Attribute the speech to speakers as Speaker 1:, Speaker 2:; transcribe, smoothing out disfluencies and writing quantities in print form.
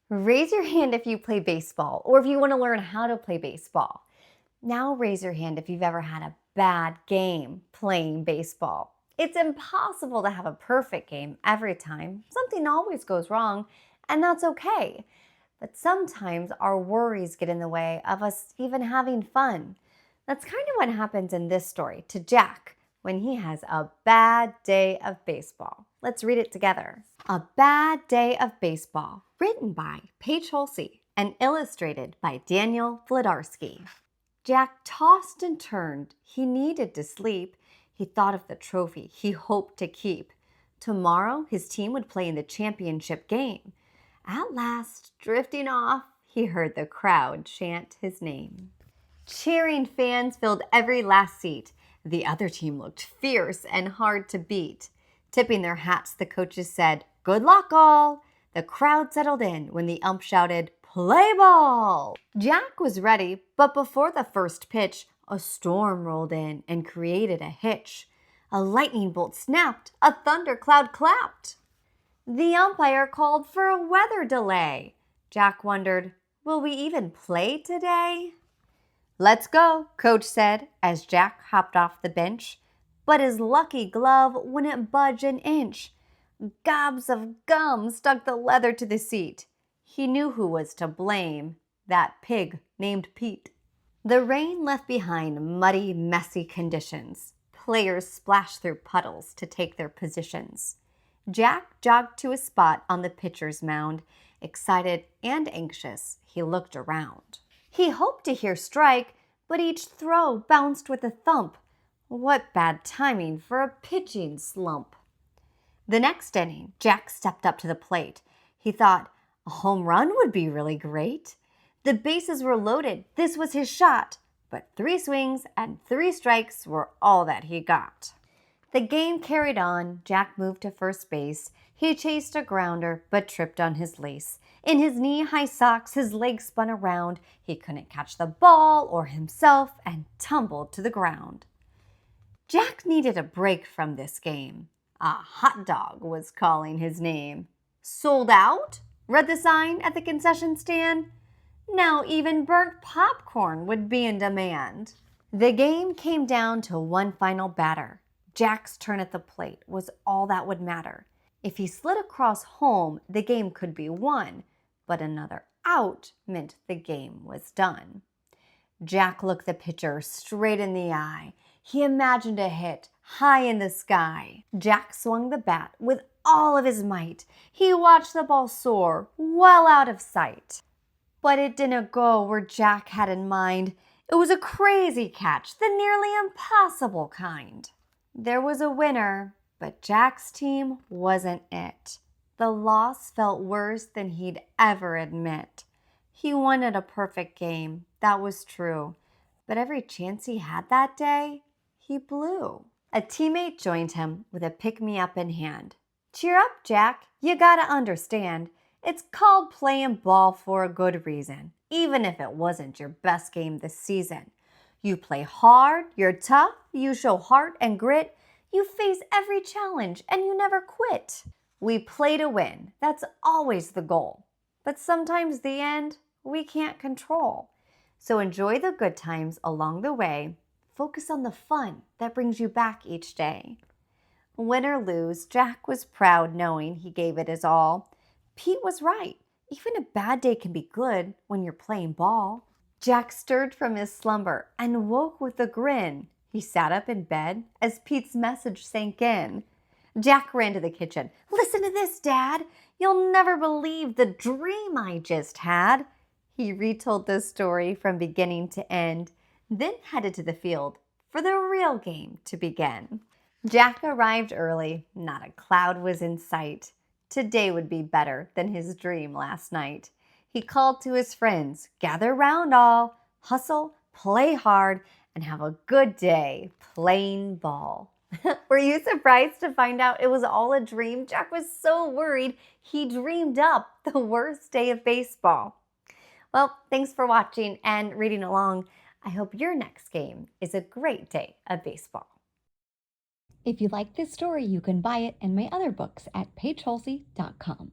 Speaker 1: Raise your hand if you play baseball or if you want to learn how to play baseball. Now raise your hand if you've ever had a bad game playing baseball. It's impossible to have a perfect game every time. Something always goes wrong, and that's okay. But sometimes our worries get in the way of us even having fun. That's kind of what happens in this story to Jack when he has a bad day of baseball. Let's read it together. A Bad Day of Baseball, written by Paige Hulsey and illustrated by Daniel Vladarski. Jack tossed and turned. He needed to sleep. He thought of the trophy he hoped to keep. Tomorrow, his team would play in the championship game. At last, drifting off, he heard the crowd chant his name. Cheering fans filled every last seat. The other team looked fierce and hard to beat. Tipping their hats, the coaches said, "Good luck, all." The crowd settled in when the ump shouted, "Play ball!" Jack was ready, but before the first pitch, a storm rolled in and created a hitch. A lightning bolt snapped, a thundercloud clapped. The umpire called for a weather delay. Jack wondered, will we even play today? "Let's go," Coach said as Jack hopped off the bench. But his lucky glove wouldn't budge an inch. Gobs of gum stuck the leather to the seat. He knew who was to blame, that pig named Pete. The rain left behind muddy, messy conditions. Players splashed through puddles to take their positions. Jack jogged to a spot on the pitcher's mound. Excited and anxious, he looked around. He hoped to hear strike, but each throw bounced with a thump. What bad timing for a pitching slump. The next inning, Jack stepped up to the plate. He thought a home run would be really great. The bases were loaded. This was his shot. But 3 swings and 3 strikes were all that he got. The game carried on. Jack moved to first base. He chased a grounder, but tripped on his lace. In his knee-high socks, his legs spun around. He couldn't catch the ball or himself and tumbled to the ground. Jack needed a break from this game. A hot dog was calling his name. "Sold out?" read the sign at the concession stand. Now even burnt popcorn would be in demand. The game came down to one final batter. Jack's turn at the plate was all that would matter. If he slid across home, the game could be won, but another out meant the game was done. Jack looked the pitcher straight in the eye. He imagined a hit high in the sky. Jack swung the bat with all of his might. He watched the ball soar well out of sight. But it didn't go where Jack had in mind. It was a crazy catch, the nearly impossible kind. There was a winner, but Jack's team wasn't it. The loss felt worse than he'd ever admit. He wanted a perfect game, that was true. But every chance he had that day, he blew. A teammate joined him with a pick-me-up in hand. "Cheer up, Jack. You gotta understand. It's called playing ball for a good reason, even if it wasn't your best game this season. You play hard, you're tough, you show heart and grit, you face every challenge, and you never quit. We play to win. That's always the goal. But sometimes the end, we can't control. So enjoy the good times along the way. Focus on the fun that brings you back each day." Win or lose, Jack was proud knowing he gave it his all. Pete was right. Even a bad day can be good when you're playing ball. Jack stirred from his slumber and woke with a grin. He sat up in bed as Pete's message sank in. Jack ran to the kitchen. "Listen to this, Dad. You'll never believe the dream I just had." He retold the story from beginning to end, then headed to the field for the real game to begin. Jack arrived early. Not a cloud was in sight. Today would be better than his dream last night. He called to his friends, "Gather round all, hustle, play hard, and have a good day playing ball." Were you surprised to find out it was all a dream? Jack was so worried he dreamed up the worst day of baseball. Well, thanks for watching and reading along. I hope your next game is a great day of baseball.
Speaker 2: If you like this story, you can buy it and my other books at paigehulsey.com.